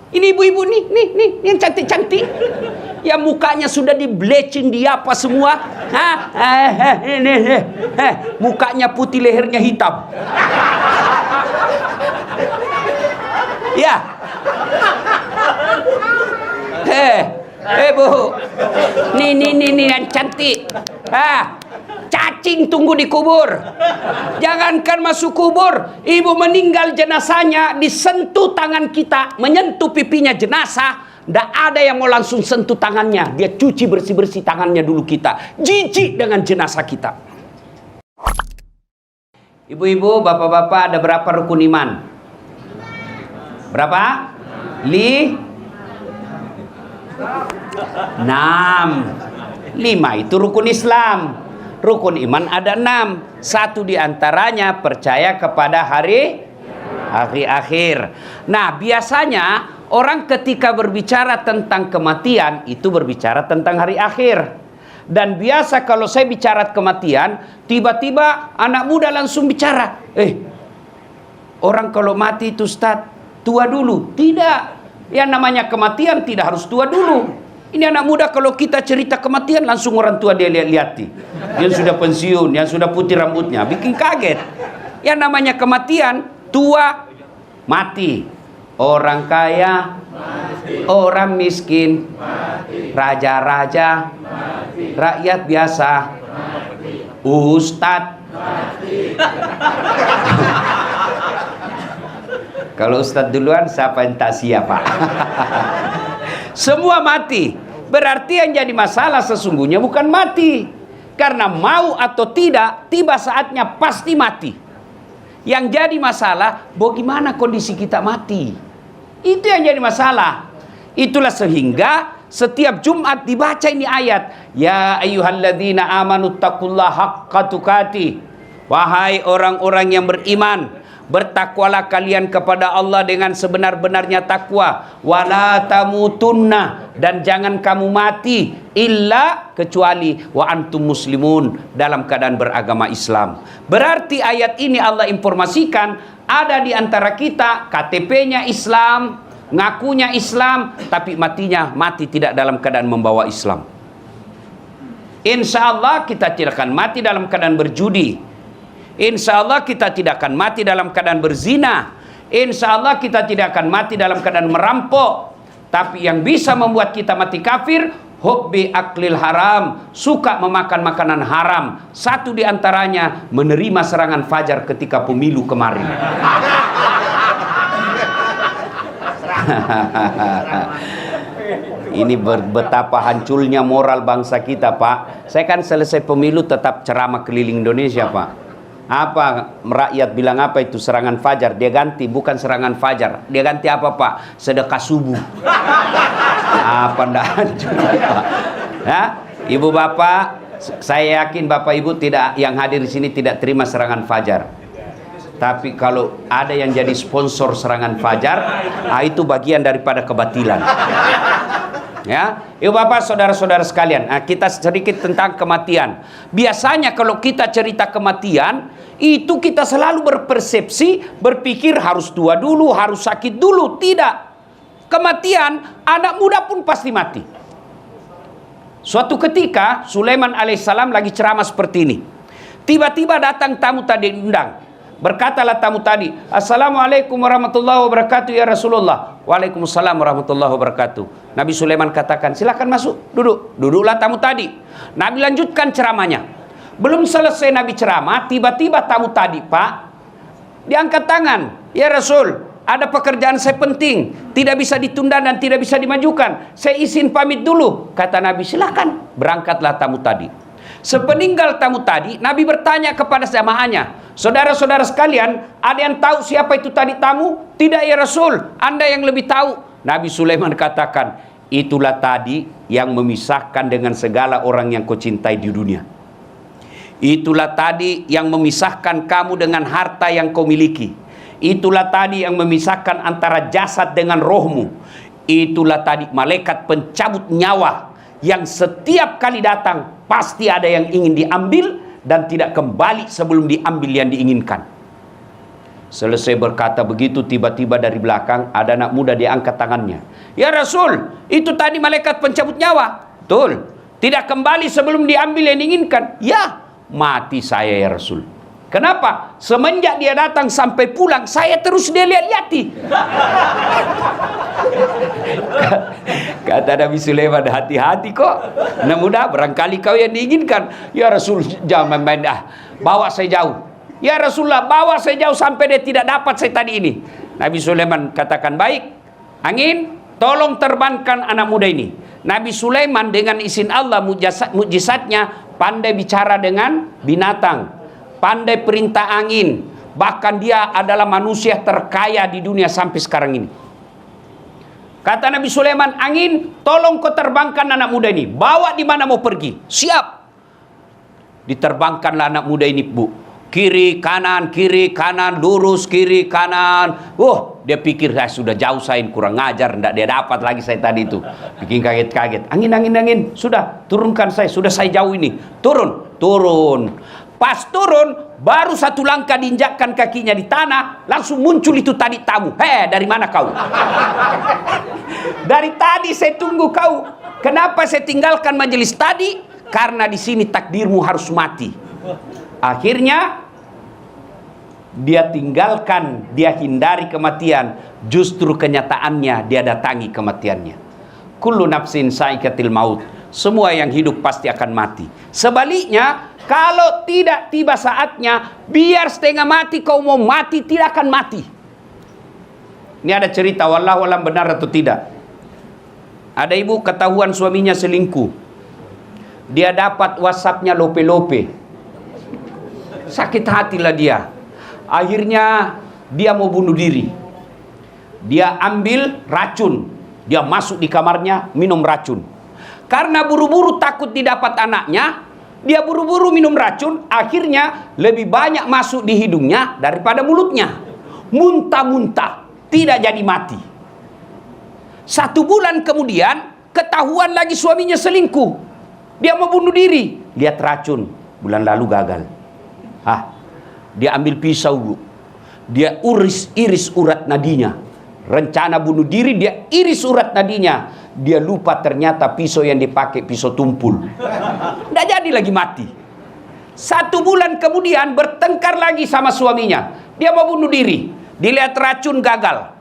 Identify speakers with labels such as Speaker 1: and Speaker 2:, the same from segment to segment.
Speaker 1: Ini ibu-ibu nih yang cantik-cantik. Ya mukanya sudah di bleaching, di apa semua. Mukanya putih, lehernya hitam. Ya. Bu. Nih yang cantik. Cacing tunggu di kubur. Jangankan masuk kubur, ibu meninggal, jenazahnya disentuh tangan kita, menyentuh pipinya jenazah. Nggak ada yang mau langsung sentuh tangannya. Dia cuci bersih-bersih tangannya dulu kita. Jijik dengan jenazah kita. Ibu-ibu, bapak-bapak, ada berapa rukun iman? Berapa? 6. 5 itu rukun Islam. Rukun iman ada 6. Satu diantaranya percaya kepada hari akhir. Nah, biasanya orang ketika berbicara tentang kematian itu berbicara tentang hari akhir. Dan biasa kalau saya bicara kematian, tiba-tiba anak muda langsung bicara, orang kalau mati itu Ustaz, tua dulu. Tidak. Yang namanya kematian tidak harus tua dulu. Ini anak muda kalau kita cerita kematian langsung orang tua dia lihat-lihati. Yang sudah pensiun, yang sudah putih rambutnya, bikin kaget. Yang namanya kematian, tua mati, orang kaya mati, orang miskin mati, raja-raja mati, rakyat biasa mati, ustadz mati. Kalau ustadz duluan, siapa yang tak siapa? Semua mati. Berarti yang jadi masalah sesungguhnya bukan mati. Karena mau atau tidak, tiba saatnya pasti mati. Yang jadi masalah, bagaimana kondisi kita mati. Itu yang jadi masalah. Itulah sehingga setiap Jumat dibaca ini ayat. Ya ayyuhalladzina amanu taqullaha haqqa tuqatih. Wahai orang-orang yang beriman, bertakwalah kalian kepada Allah dengan sebenar-benarnya takwa. Wala tamutunna, dan jangan kamu mati illa kecuali wa antum muslimun, dalam keadaan beragama Islam. Berarti ayat ini Allah informasikan ada di antara kita KTP-nya Islam, ngakunya Islam, tapi mati tidak dalam keadaan membawa Islam. Insya Allah kita tidak akan mati dalam keadaan berjudi. Insya Allah kita tidak akan mati dalam keadaan berzina. Insya Allah kita tidak akan mati dalam keadaan merampok. Tapi yang bisa membuat kita mati kafir, hubbi aklil haram, suka memakan makanan haram. Satu diantaranya menerima serangan fajar ketika pemilu kemarin. Ini betapa hancurnya moral bangsa kita, Pak. Saya kan selesai pemilu tetap ceramah keliling Indonesia, Pak. Apa rakyat bilang apa itu serangan fajar? Dia ganti bukan serangan fajar. Dia ganti apa, Pak? Sedekah subuh. Apa ndak hancur, Pak? Ya, Ibu Bapak, saya yakin Bapak Ibu tidak yang hadir di sini tidak terima serangan fajar. Tapi kalau ada yang jadi sponsor serangan fajar, itu bagian daripada kebatilan. Ya, Ibu Bapak, saudara-saudara sekalian, kita sedikit tentang kematian. Biasanya kalau kita cerita kematian, itu kita selalu berpersepsi, berpikir harus tua dulu, harus sakit dulu. Tidak. Kematian, anak muda pun pasti mati. Suatu ketika, Sulaiman alaihissalam lagi ceramah seperti ini. Tiba-tiba datang tamu tadi diundang. Berkatalah tamu tadi, Assalamualaikum warahmatullahi wabarakatuh ya Rasulullah. Waalaikumsalam warahmatullahi wabarakatuh. Nabi Sulaiman katakan, silakan masuk, duduk. Duduklah tamu tadi. Nabi lanjutkan ceramahnya. Belum selesai Nabi ceramah, tiba-tiba tamu tadi, Pak, diangkat tangan. Ya Rasul, ada pekerjaan saya penting, tidak bisa ditunda dan tidak bisa dimajukan. Saya izin pamit dulu. Kata Nabi, silakan. Berangkatlah tamu tadi. Sepeninggal tamu tadi, Nabi bertanya kepada jamaahnya, saudara-saudara sekalian, ada yang tahu siapa itu tadi tamu? Tidak ya Rasul, Anda yang lebih tahu. Nabi Sulaiman katakan, itulah tadi yang memisahkan dengan segala orang yang kau cintai di dunia. Itulah tadi yang memisahkan kamu dengan harta yang kau miliki. Itulah tadi yang memisahkan antara jasad dengan rohmu. Itulah tadi malaikat pencabut nyawa yang setiap kali datang pasti ada yang ingin diambil dan tidak kembali sebelum diambil yang diinginkan. Selesai berkata begitu, tiba-tiba dari belakang ada anak muda, dia angkat tangannya. Ya Rasul, itu tadi malaikat pencabut nyawa. Betul. Tidak kembali sebelum diambil yang diinginkan. Ya, mati saya ya Rasul. Kenapa? Semenjak dia datang sampai pulang, saya terus dia lihat-lihati. Kata Nabi Sulaiman, hati-hati kok. Nah mudah, barangkali kau yang diinginkan. Ya Rasul, jangan main dah. Bawa saya jauh. Ya Rasulullah, bawa saya jauh sampai dia tidak dapat saya tadi ini. Nabi Sulaiman katakan, baik. Angin, tolong terbangkan anak muda ini. Nabi Sulaiman dengan izin Allah, mujizatnya pandai bicara dengan binatang, pandai perintah angin. Bahkan dia adalah manusia terkaya di dunia sampai sekarang ini. Kata Nabi Sulaiman, angin, tolong kau terbangkan anak muda ini. Bawa di mana mau pergi. Siap. Diterbangkanlah anak muda ini, Bu. Kiri, kanan, lurus, kiri, kanan. Dia pikir saya sudah jauh, saya kurang ngajar, tidak dia dapat lagi saya tadi itu. Bikin kaget-kaget. Angin. Sudah, turunkan saya, sudah saya jauh ini. Turun. Pas turun, baru satu langkah diinjakkan kakinya di tanah, langsung muncul itu tadi tamu. Dari mana kau? Dari tadi saya tunggu kau. Kenapa saya tinggalkan majelis tadi? Karena di sini takdirmu harus mati. Akhirnya dia tinggalkan, dia hindari kematian. Justru kenyataannya dia datangi kematiannya. Kullu nafsin sa'iqatil maut. Semua yang hidup pasti akan mati. Sebaliknya, kalau tidak tiba saatnya, biar setengah mati kau mau mati, tidak akan mati. Ini ada cerita, wallahu alam benar atau tidak. Ada ibu ketahuan suaminya selingkuh. Dia dapat WhatsApp-nya lope-lope. Sakit hatilah dia. Akhirnya dia mau bunuh diri. Dia ambil racun. Dia masuk di kamarnya, minum racun. Karena buru-buru takut didapat anaknya, dia buru-buru minum racun. Akhirnya lebih banyak masuk di hidungnya daripada mulutnya. Muntah-muntah, tidak jadi mati. 1 bulan kemudian, ketahuan lagi suaminya selingkuh. Dia mau bunuh diri. Lihat racun, bulan lalu gagal. Dia ambil pisau, Bu. Dia iris urat nadinya. Rencana bunuh diri, dia iris urat nadinya. Dia lupa ternyata pisau yang dipakai pisau tumpul. Tidak jadi lagi mati. 1 bulan kemudian bertengkar lagi sama suaminya. Dia mau bunuh diri. Dilihat racun gagal.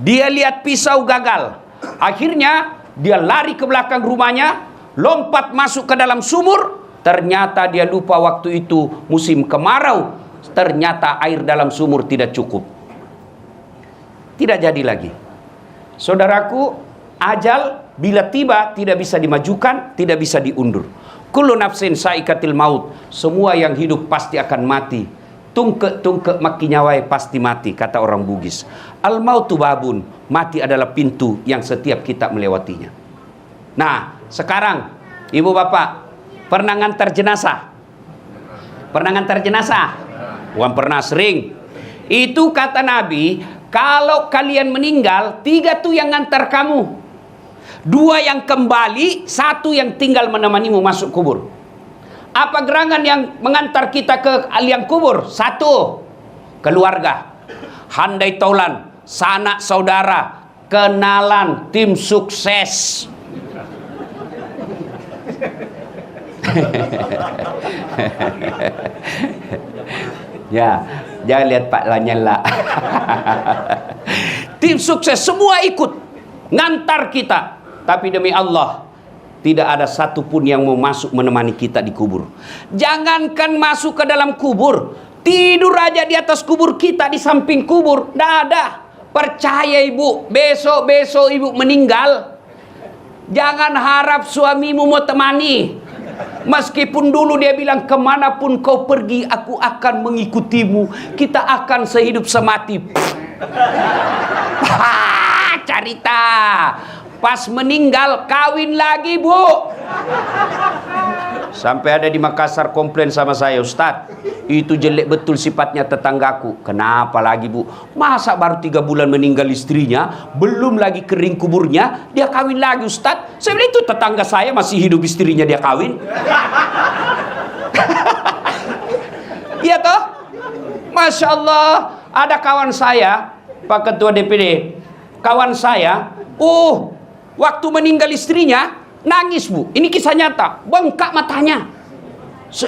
Speaker 1: Dia lihat pisau gagal. Akhirnya dia lari ke belakang rumahnya, lompat masuk ke dalam sumur. Ternyata dia lupa waktu itu musim kemarau. Ternyata air dalam sumur tidak cukup. Tidak jadi lagi. Saudaraku, ajal bila tiba tidak bisa dimajukan, tidak bisa diundur. Kullu nafsin sa'iqatil maut. Semua yang hidup pasti akan mati. Tungke maki nyawai pasti mati, kata orang Bugis. Al mautu babun. Mati adalah pintu yang setiap kita melewatinya. Nah, sekarang ibu bapak pernah ngantar jenazah? Pernah ngantar jenazah? Bukan pernah, sering. Itu kata Nabi, kalau kalian meninggal, 3 tuh yang ngantar kamu. 2 yang kembali, 1 yang tinggal menemanimu masuk kubur. Apa gerangan yang mengantar kita ke liang kubur? 1, keluarga. Handai taulan, sanak saudara, kenalan, tim sukses. Ya, jangan lihat Pak Lanyala. Tim sukses semua ikut ngantar kita. Tapi demi Allah, tidak ada satupun yang mau masuk menemani kita di kubur. Jangankan masuk ke dalam kubur, tidur aja di atas kubur kita, di samping kubur, tidak ada. Percaya ibu, besok-besok ibu meninggal, jangan harap suamimu mau temani. Meskipun dulu dia bilang, kemanapun kau pergi, aku akan mengikutimu. Kita akan sehidup semati. Cerita. Pas meninggal, kawin lagi, Bu. Sampai ada di Makassar komplain sama saya, Ustadz, itu jelek betul sifatnya tetanggaku. Kenapa lagi, Bu? Masa baru 3 bulan meninggal istrinya, belum lagi kering kuburnya, dia kawin lagi, Ustadz? Saya bilang, itu tetangga saya masih hidup, istrinya dia kawin. Iya toh? Masya Allah. Ada kawan saya, Pak Ketua DPD, kawan saya, waktu meninggal istrinya, nangis Bu. Ini kisah nyata, bengkak matanya.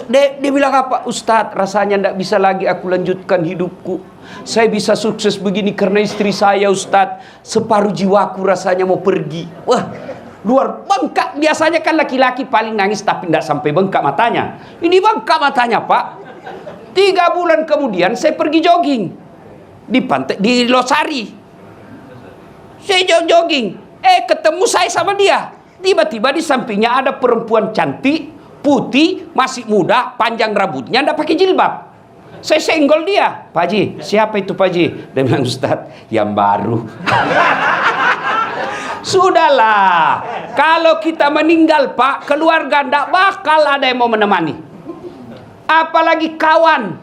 Speaker 1: Dia bilang apa? Ustadz, rasanya tidak bisa lagi aku lanjutkan hidupku. Saya bisa sukses begini karena istri saya, Ustadz. Separuh jiwaku rasanya mau pergi. Wah, luar bengkak. Biasanya kan laki-laki paling nangis tapi tidak sampai bengkak matanya. Ini bengkak matanya, Pak. 3 bulan kemudian saya pergi jogging di pantai, di Losari. Saya jogging, ketemu saya sama dia. Tiba-tiba di sampingnya ada perempuan cantik, putih, masih muda, panjang rambutnya, tidak pakai jilbab. Saya senggol dia. Pak Haji, siapa itu Pak Haji? Dia bilang, Ustadz, yang baru. Sudahlah, kalau kita meninggal Pak, keluarga tidak bakal ada yang mau menemani. Apalagi kawan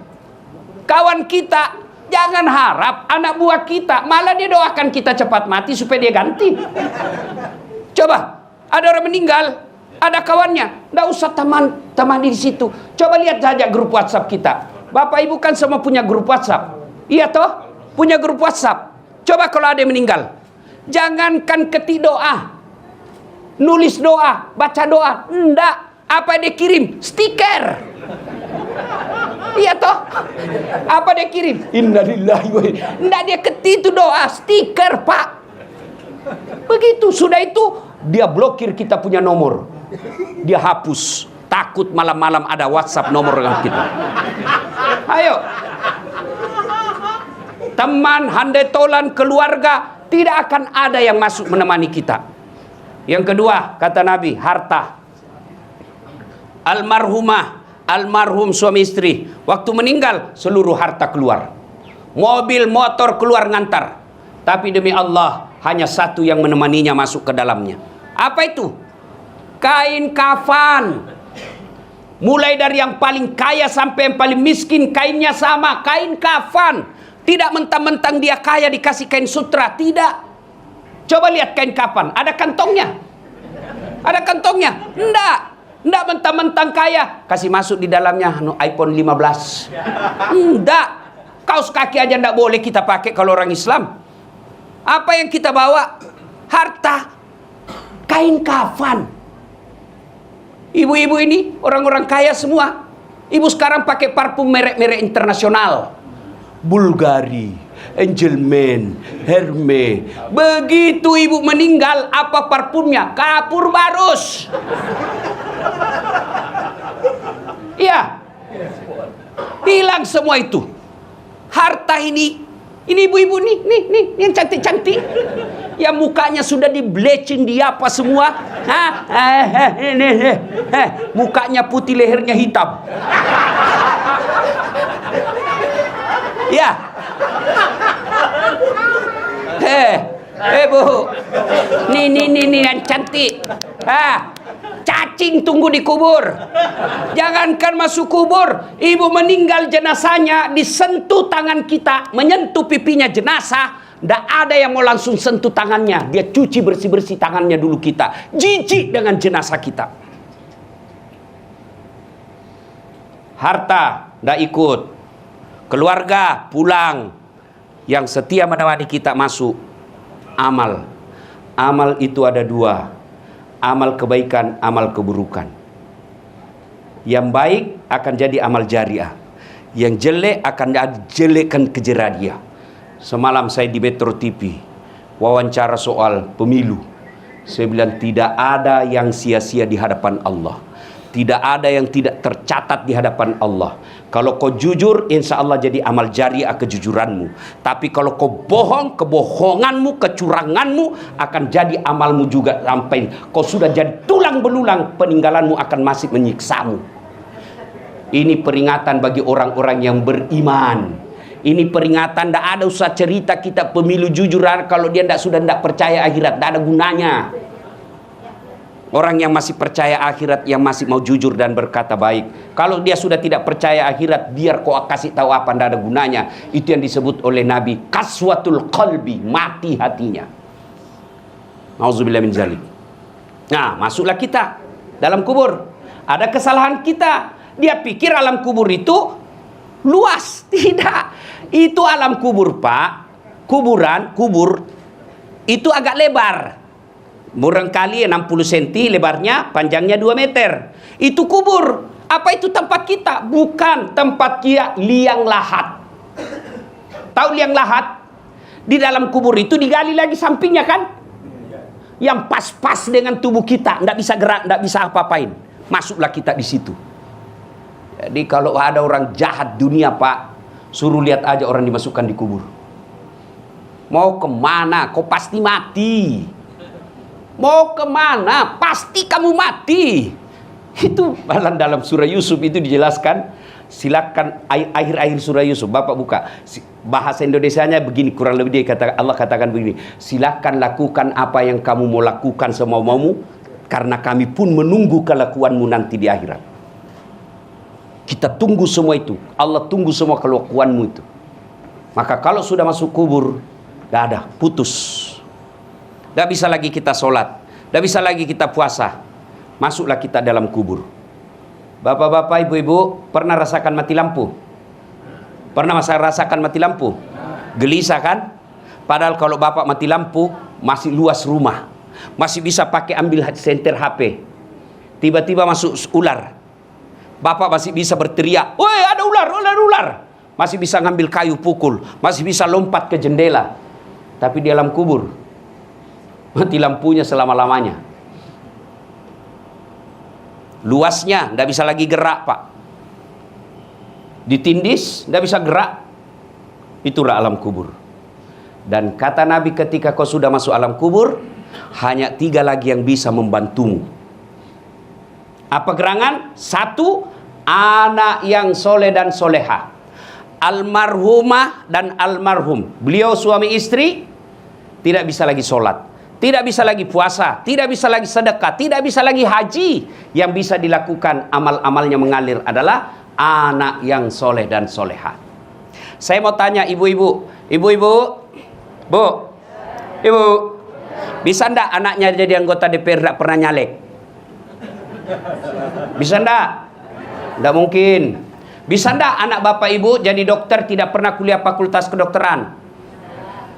Speaker 1: kita. Jangan harap anak buah kita, malah dia doakan kita cepat mati supaya dia ganti. Coba, ada orang meninggal, ada kawannya, nggak usah temani di situ. Coba lihat saja grup WhatsApp kita. Bapak Ibu kan semua punya grup WhatsApp. Iya toh? Punya grup WhatsApp. Coba kalau ada yang meninggal, jangankan ketik doa, nulis doa, baca doa, enggak. Apa dia kirim? Stiker. Iya toh? Apa dia kirim? Innalillahi wa inna. Enggak, dia ketik itu doa, stiker Pak. Begitu, sudah itu dia blokir kita punya nomor. Dia hapus, takut malam-malam ada WhatsApp nomor kita. Ayo, teman, handai tolan, keluarga, tidak akan ada yang masuk menemani kita. Yang kedua, kata Nabi, harta. Almarhum suami istri, waktu meninggal seluruh harta keluar, mobil, motor keluar ngantar. Tapi demi Allah, hanya satu yang menemaninya masuk ke dalamnya. Apa itu? Kain kafan. Mulai dari yang paling kaya sampai yang paling miskin, kainnya sama, kain kafan. Tidak mentang-mentang dia kaya dikasih kain sutra, tidak. Coba lihat kain kafan, ada kantongnya? Ada kantongnya? Enggak mentang-mentang kaya kasih masuk di dalamnya iPhone 15. Enggak. Kaos kaki aja enggak boleh kita pakai kalau orang Islam. Apa yang kita bawa? Harta. Kain kafan. Ibu-ibu ini orang-orang kaya semua. Ibu sekarang pakai parfum merek-merek internasional. Bulgari, Angelman, Hermes. Begitu ibu meninggal, apa parfumnya? Kapur barus. Iya, hilang semua itu. Harta ini ibu-ibu nih yang cantik-cantik, yang mukanya sudah di bleaching, di apa semua. Mukanya putih, lehernya hitam. Ya. Bu, nih yang cantik. Cacing tunggu di kubur. Jangankan masuk kubur, ibu meninggal jenazahnya disentuh tangan kita, menyentuh pipinya jenazah. Nggak ada yang mau langsung sentuh tangannya. Dia cuci bersih-bersih tangannya dulu kita. Jijik dengan jenazah kita. Harta nggak ikut. Keluarga pulang. Yang setia menemani kita masuk. Amal itu ada 2. Amal kebaikan, amal keburukan. Yang baik akan jadi amal jariah. Yang jelek akan jelekkan kejerah dia. Semalam saya di Metro TV wawancara soal pemilu. Saya bilang tidak ada yang sia-sia di hadapan Allah. Tidak ada yang tidak tercatat di hadapan Allah. Kalau kau jujur, insya Allah jadi amal jariah kejujuranmu. Tapi kalau kau bohong, kebohonganmu, kecuranganmu akan jadi amalmu juga. Sampai kau sudah jadi tulang belulang, peninggalanmu akan masih menyiksamu. Ini peringatan bagi orang-orang yang beriman. Ini peringatan, tidak ada usah cerita kita pemilu jujur. Kalau dia sudah tidak percaya akhirat, tidak ada gunanya. Orang yang masih percaya akhirat, yang masih mau jujur dan berkata baik. Kalau dia sudah tidak percaya akhirat, biar kau kasih tahu apa, tidak ada gunanya. Itu yang disebut oleh Nabi kaswatul qalbi, mati hatinya. Nauzubillah min zalik. Nah, masuklah kita dalam kubur. Ada kesalahan kita. Dia pikir alam kubur itu luas. Tidak. Itu alam kubur, Pak. Kubur itu agak lebar. Barangkali 60 cm lebarnya, panjangnya 2 meter. Itu kubur. Apa itu tempat kita? Bukan tempat dia liang lahat. Tahu liang lahat? Di dalam kubur itu digali lagi sampingnya kan? Yang pas-pas dengan tubuh kita, nggak bisa gerak, nggak bisa apa-apain. Masuklah kita di situ. Jadi kalau ada orang jahat dunia, Pak, suruh lihat aja orang dimasukkan di kubur. Mau kemana? Kau pasti mati. Mau kemana? Pasti kamu mati. Itu dalam surah Yusuf itu dijelaskan. Silakan akhir-akhir surah Yusuf, Bapak buka. Bahasa Indonesianya begini, kurang lebih Allah katakan begini. Silakan lakukan apa yang kamu mau lakukan semau-maumu, karena kami pun menunggu kelakuanmu nanti di akhirat. Kita tunggu semua itu. Allah tunggu semua kelakuanmu itu. Maka kalau sudah masuk kubur, gak ada, putus. Gak bisa lagi kita sholat, gak bisa lagi kita puasa. Masuklah kita dalam kubur. Bapak-bapak, ibu-ibu, pernah rasakan mati lampu? Pernah rasakan mati lampu? Gelisah kan? Padahal kalau bapak mati lampu, masih luas rumah, masih bisa pakai ambil senter HP. Tiba-tiba masuk ular, bapak masih bisa berteriak, "Woi, ada ular, ular!" Masih bisa ngambil kayu pukul, masih bisa lompat ke jendela. Tapi di alam kubur, mati lampunya selama-lamanya. Luasnya nggak bisa lagi gerak, Pak. Ditindis nggak bisa gerak. Itulah alam kubur. Dan kata Nabi, ketika kau sudah masuk alam kubur, hanya 3 lagi yang bisa membantumu. Apa gerangan? 1, anak yang soleh dan soleha. Almarhumah dan almarhum. Beliau suami istri tidak bisa lagi sholat, tidak bisa lagi puasa, tidak bisa lagi sedekah, tidak bisa lagi haji. Yang bisa dilakukan amal-amalnya mengalir adalah anak yang soleh dan soleha. Saya mau tanya ibu-ibu, Bu, ibu, bisa ndak anaknya jadi anggota DPR ndak pernah nyalek? Bisa ndak? Ndak mungkin. Bisa ndak anak bapak ibu jadi dokter tidak pernah kuliah fakultas kedokteran?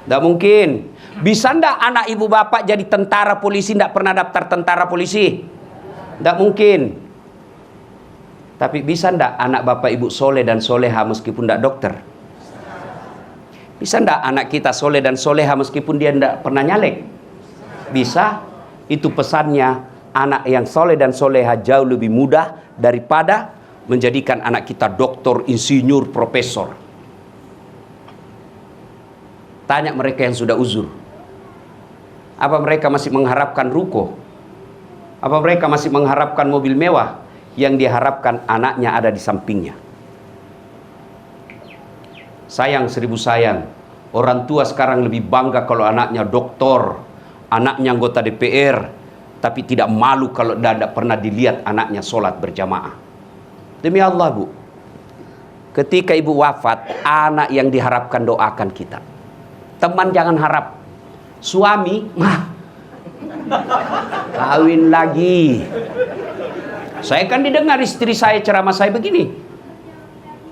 Speaker 1: Ndak mungkin. Bisa ndak anak ibu bapak jadi tentara polisi ndak pernah daftar tentara polisi? Ndak mungkin. Tapi bisa ndak anak bapak ibu soleh dan soleha meskipun ndak dokter? Bisa ndak anak kita soleh dan soleha meskipun dia ndak pernah nyalek? Bisa. Itu pesannya, anak yang soleh dan soleha jauh lebih mudah daripada menjadikan anak kita doktor, insinyur, profesor. Tanya mereka yang sudah uzur. Apa mereka masih mengharapkan ruko? Apa mereka masih mengharapkan mobil mewah? Yang diharapkan anaknya ada di sampingnya. Sayang 1000 sayang. Orang tua sekarang lebih bangga kalau anaknya doktor, anaknya anggota DPR, tapi tidak malu kalau tidak pernah dilihat anaknya sholat berjamaah. Demi Allah, Bu, ketika ibu wafat, anak yang diharapkan doakan kita. Teman jangan harap. Suami, kawin lagi. Saya kan didengar istri saya ceramah saya begini.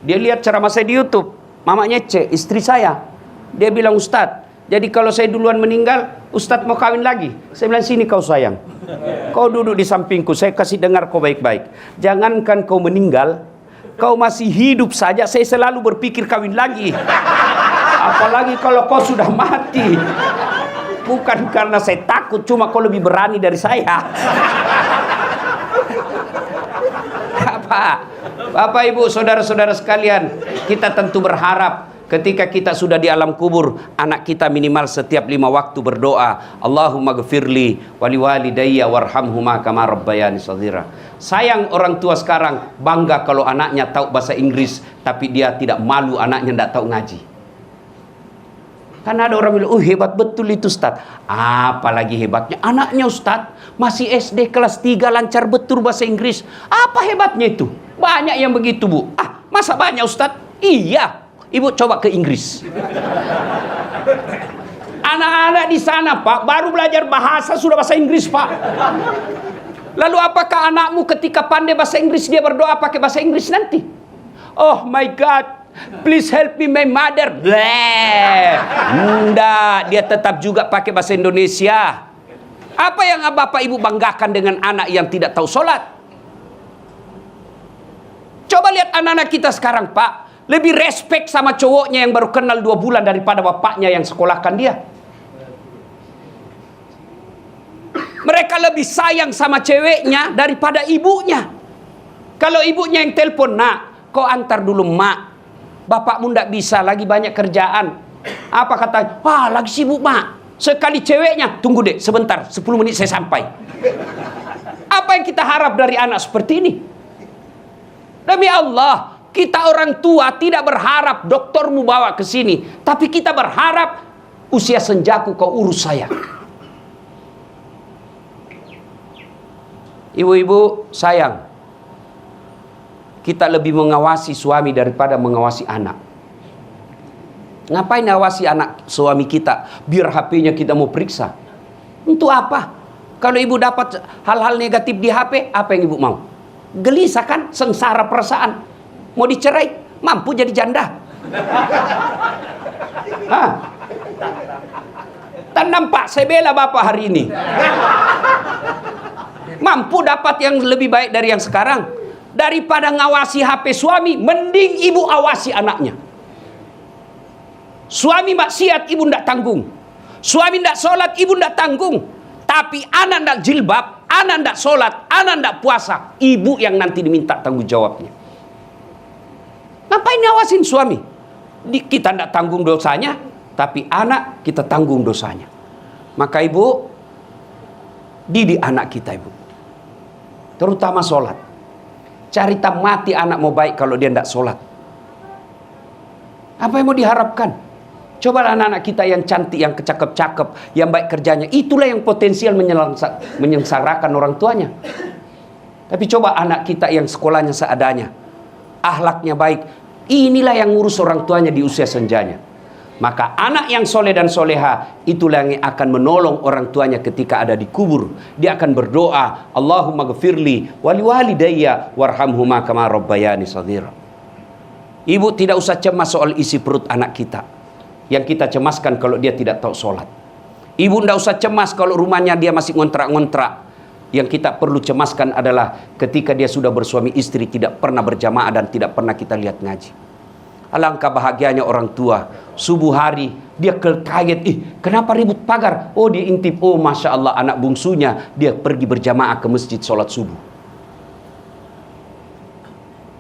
Speaker 1: Dia lihat ceramah saya di YouTube. Mamanya istri saya. Dia bilang, "Ustadz, jadi kalau saya duluan meninggal, Ustadz mau kawin lagi?" Saya bilang, "Sini kau sayang. Kau duduk di sampingku, saya kasih dengar kau baik-baik. Jangankan kau meninggal, kau masih hidup saja, saya selalu berpikir kawin lagi. Apalagi kalau kau sudah mati. Bukan karena saya takut, cuma kau lebih berani dari saya." Bapak, Ibu, saudara-saudara sekalian, kita tentu berharap ketika kita sudah di alam kubur, anak kita minimal setiap 5 waktu berdoa, "Allahumma ghfirli wali walidayya warhamhuma kama rabbayani shaghira." Sayang orang tua sekarang bangga kalau anaknya tahu bahasa Inggris, tapi dia tidak malu anaknya tidak tahu ngaji. Karena ada orang bilang, hebat betul itu Ustaz. Apalagi hebatnya anaknya Ustaz, masih SD kelas 3 lancar betul bahasa Inggris. Apa hebatnya itu? Banyak yang begitu, Bu. Masa banyak Ustaz? Iya. Ibu coba ke Inggris. Anak-anak di sana, Pak, baru belajar bahasa sudah bahasa Inggris, Pak. Lalu apakah anakmu ketika pandai bahasa Inggris dia berdoa pakai bahasa Inggris nanti? Oh my God, Please help me my mother. Bleh. Nggak, dia tetap juga pakai bahasa Indonesia. Apa yang bapak ibu banggakan dengan anak yang tidak tahu sholat? Coba lihat anak-anak kita sekarang, Pak. Lebih respect sama cowoknya yang baru kenal 2 bulan daripada bapaknya yang sekolahkan dia. Mereka lebih sayang sama ceweknya daripada ibunya. Kalau ibunya yang telepon, nak, kau antar dulu mak. Bapakmu ndak bisa, lagi banyak kerjaan. Apa kata? Wah, lagi sibuk mak. Sekali ceweknya, tunggu deh, sebentar, 10 menit saya sampai. Apa yang kita harap dari anak seperti ini? Demi Allah, kita orang tua tidak berharap doktermu bawa ke sini. Tapi kita berharap, usia senjaku kau urus saya. Ibu-ibu sayang, kita lebih mengawasi suami daripada mengawasi anak. Ngapain awasi anak suami kita? Biar HP-nya kita mau periksa. Untuk apa? Kalau ibu dapat hal-hal negatif di HP, apa yang ibu mau? Gelisah kan? Sengsara perasaan. Mau dicerai? Mampu jadi janda. Hah? Tak nampak saya bela bapak hari ini. Mampu dapat yang lebih baik dari yang sekarang. Daripada ngawasi HP suami, mending ibu awasi anaknya. Suami maksiat, ibu ndak tanggung. Suami ndak sholat, ibu ndak tanggung. Tapi anak ndak jilbab, anak ndak sholat, anak ndak puasa, ibu yang nanti diminta tanggung jawabnya. Ngapain ngawasin suami? Kita ndak tanggung dosanya, tapi anak kita tanggung dosanya. Maka ibu, didik anak kita ibu. Terutama sholat. Cari tak mati anak mau baik kalau dia tidak sholat. Apa yang mau diharapkan? Coba anak-anak kita yang cantik, yang kecakep-cakep, yang baik kerjanya. Itulah yang potensial menyengsarakan orang tuanya. Tapi coba anak kita yang sekolahnya seadanya, akhlaknya baik. Inilah yang ngurus orang tuanya di usia senjanya. Maka anak yang soleh dan soleha, itulah yang akan menolong orang tuanya ketika ada di kubur. Dia akan berdoa, Allahumma gfirli wali walidayya warhamhuma kama rabbayani shaghira. Ibu tidak usah cemas soal isi perut anak kita. Yang kita cemaskan kalau dia tidak tahu sholat. Ibu tidak usah cemas kalau rumahnya dia masih ngontrak-ngontrak. Yang kita perlu cemaskan adalah ketika dia sudah bersuami istri, tidak pernah berjamaah dan tidak pernah kita lihat ngaji. Alangkah bahagianya orang tua. Subuh hari dia kaget, kenapa ribut pagar? Oh dia intip, oh masya Allah anak bungsunya dia pergi berjamaah ke masjid sholat subuh.